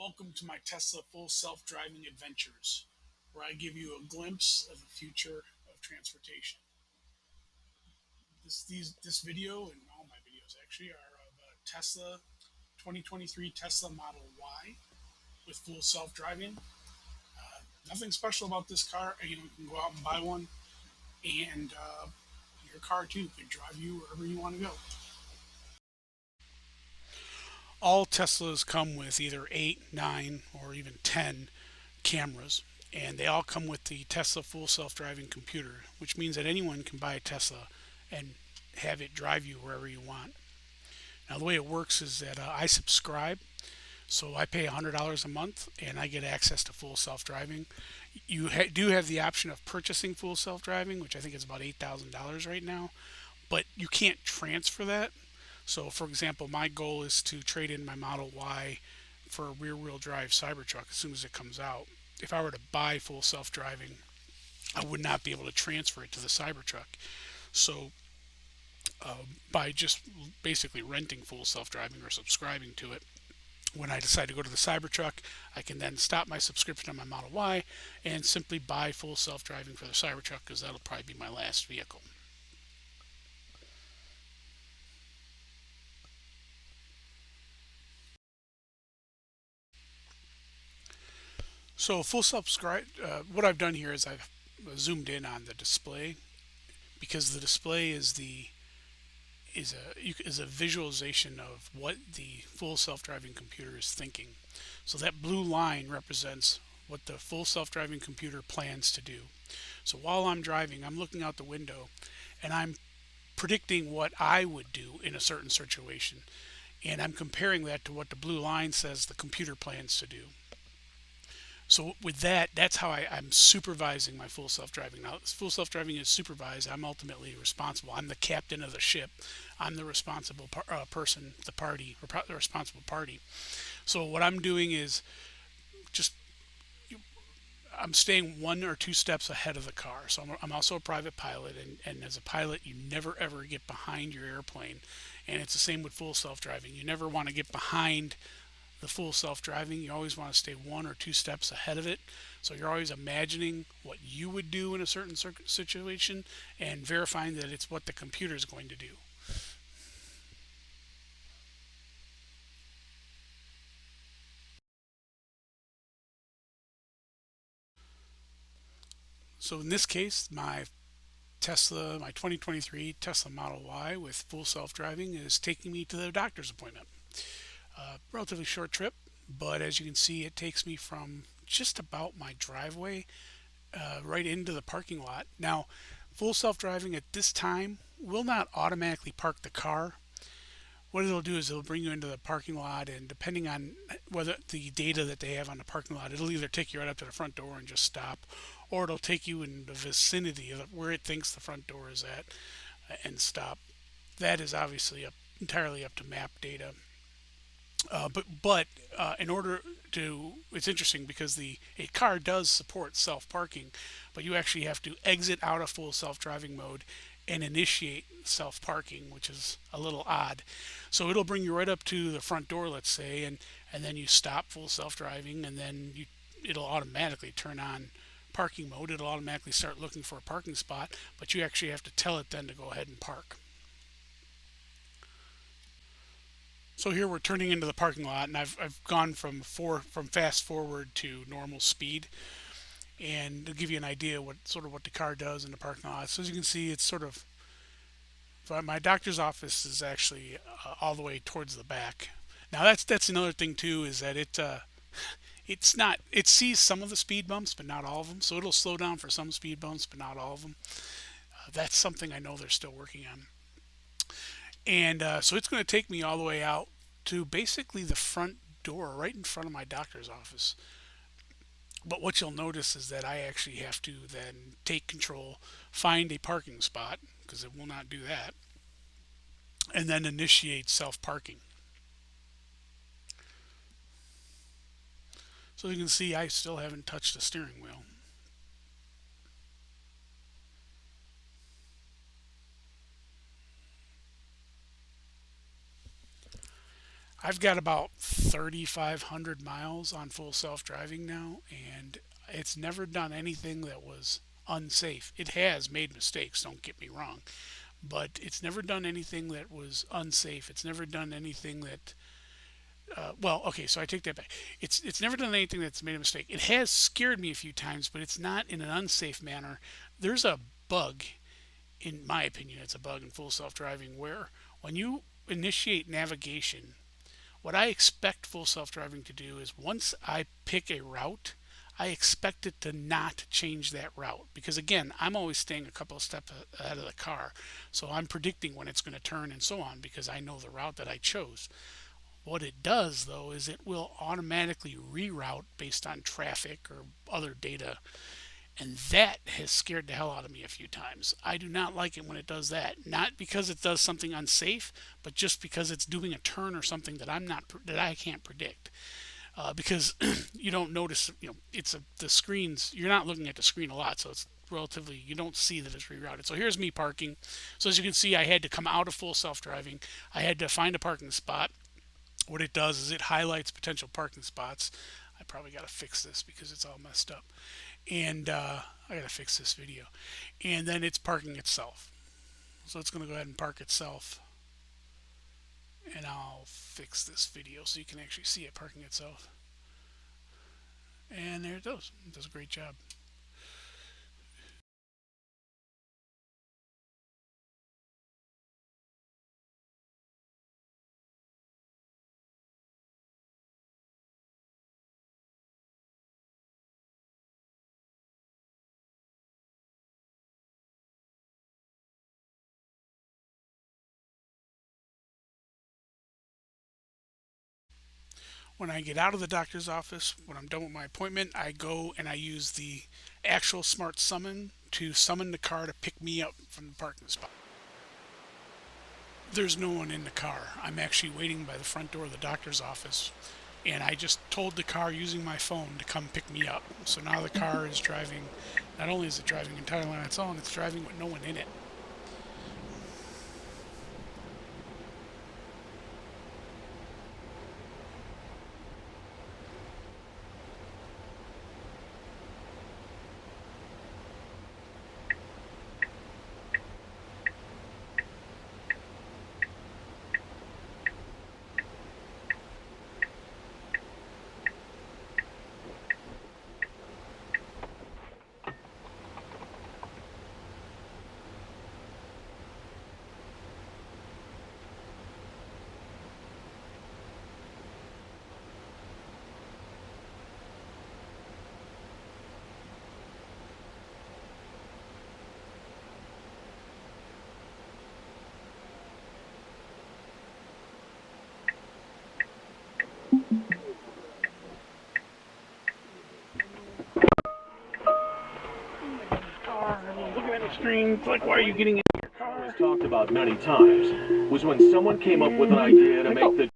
Welcome to my Tesla full self-driving adventures, where I give you a glimpse of the future of transportation. This video and all my videos actually are of a Tesla 2023 Tesla Model Y with full self-driving. Nothing special about this car. You can go out and buy one, and your car too can drive you wherever you want to go. All Teslas come with either 8, 9, or even 10 cameras, and they all come with the Tesla full self-driving computer, which means that anyone can buy a Tesla and have it drive you wherever you want. Now, the way it works is that I subscribe, so I pay $100 a month and I get access to full self-driving. You do have the option of purchasing full self-driving, which I think is about $8,000 right now, but you can't transfer that. So, for example, my goal is to trade in my Model Y for a rear-wheel drive Cybertruck as soon as it comes out. If I were to buy full self-driving, I would not be able to transfer it to the Cybertruck. So, by just basically renting full self-driving or subscribing to it, when I decide to go to the Cybertruck, I can then stop my subscription on my Model Y and simply buy full self-driving for the Cybertruck because that'll probably be my last vehicle. So full subscribe. What I've done here is I've zoomed in on the display because the display is a visualization of what the full self-driving computer is thinking. So that blue line represents what the full self-driving computer plans to do. So while I'm driving, I'm looking out the window and I'm predicting what I would do in a certain situation. And I'm comparing that to what the blue line says the computer plans to do. So with that, that's how I'm supervising my full self-driving. Now, full self-driving is supervised. I'm ultimately responsible. I'm the captain of the ship. I'm the responsible person, the party, or the responsible party. So what I'm doing is just I'm staying one or two steps ahead of the car. So I'm also a private pilot, and as a pilot, you never ever get behind your airplane. And it's the same with full self-driving. You never want to get behind the full self-driving. You always want to stay one or two steps ahead of it. So you're always imagining what you would do in a certain situation and verifying that it's what the computer is going to do. So in this case, my 2023 Tesla Model Y with full self-driving is taking me to the doctor's appointment. Relatively short trip, but as you can see, it takes me from just about my driveway right into the parking lot. Now, full self-driving at this time will not automatically park the car. What it'll do is it'll bring you into the parking lot, and depending on whether the data that they have on the parking lot, it'll either take you right up to the front door and just stop, or it'll take you in the vicinity of where it thinks the front door is at and stop. That is obviously entirely up to map data. But in order to, it's interesting because a car does support self parking, but you actually have to exit out of full self driving mode and initiate self parking, which is a little odd. So it'll bring you right up to the front door, let's say, and then you stop full self driving, and then it'll automatically turn on parking mode. It'll automatically start looking for a parking spot, but you actually have to tell it then to go ahead and park. So here we're turning into the parking lot, and I've gone from fast forward to normal speed, and to give you an idea what the car does in the parking lot. So as you can see, it's sort of my doctor's office is actually all the way towards the back. Now that's another thing too, is that it sees some of the speed bumps but not all of them. So it'll slow down for some speed bumps but not all of them. That's something I know they're still working on. And so it's going to take me all the way out to basically the front door, right in front of my doctor's office. But what you'll notice is that I actually have to then take control, find a parking spot, because it will not do that, and then initiate self parking. So you can see I still haven't touched the steering wheel. I've got about 3,500 miles on full self-driving now, and it's never done anything that was unsafe. It has made mistakes, don't get me wrong, but it's never done anything that was unsafe. It's never done anything that well, okay, so I take that back. It's never done anything that's made a mistake. It has scared me a few times, but it's not in an unsafe manner. There's a bug, in my opinion, it's a bug in full self-driving where when you initiate navigation, what I expect full self-driving to do is once I pick a route, I expect it to not change that route because again, I'm always staying a couple of steps ahead of the car. So I'm predicting when it's going to turn and so on because I know the route that I chose. What it does though is it will automatically reroute based on traffic or other data. And that has scared the hell out of me a few times. I do not like it when it does that. Not because it does something unsafe, but just because it's doing a turn or something that I can't predict. Because you don't notice, the screens. You're not looking at the screen a lot, so it's relatively you don't see that it's rerouted. So here's me parking. So as you can see, I had to come out of full self-driving. I had to find a parking spot. What it does is it highlights potential parking spots. I probably got to fix this because it's all messed up. And I got to fix this video. And then it's parking itself. So it's going to go ahead and park itself. And I'll fix this video so you can actually see it parking itself. And there it goes. It does a great job. When I get out of the doctor's office, when I'm done with my appointment, I go and I use the actual smart summon to summon the car to pick me up from the parking spot. There's no one in the car. I'm actually waiting by the front door of the doctor's office. And I just told the car using my phone to come pick me up. So now the car is driving, not only is it driving entirely on its own, it's driving with no one in it. Looking at the screen, it's like, why are you getting in your car? Was talked about many times was when someone came up with an idea to make the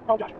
Oh, gosh.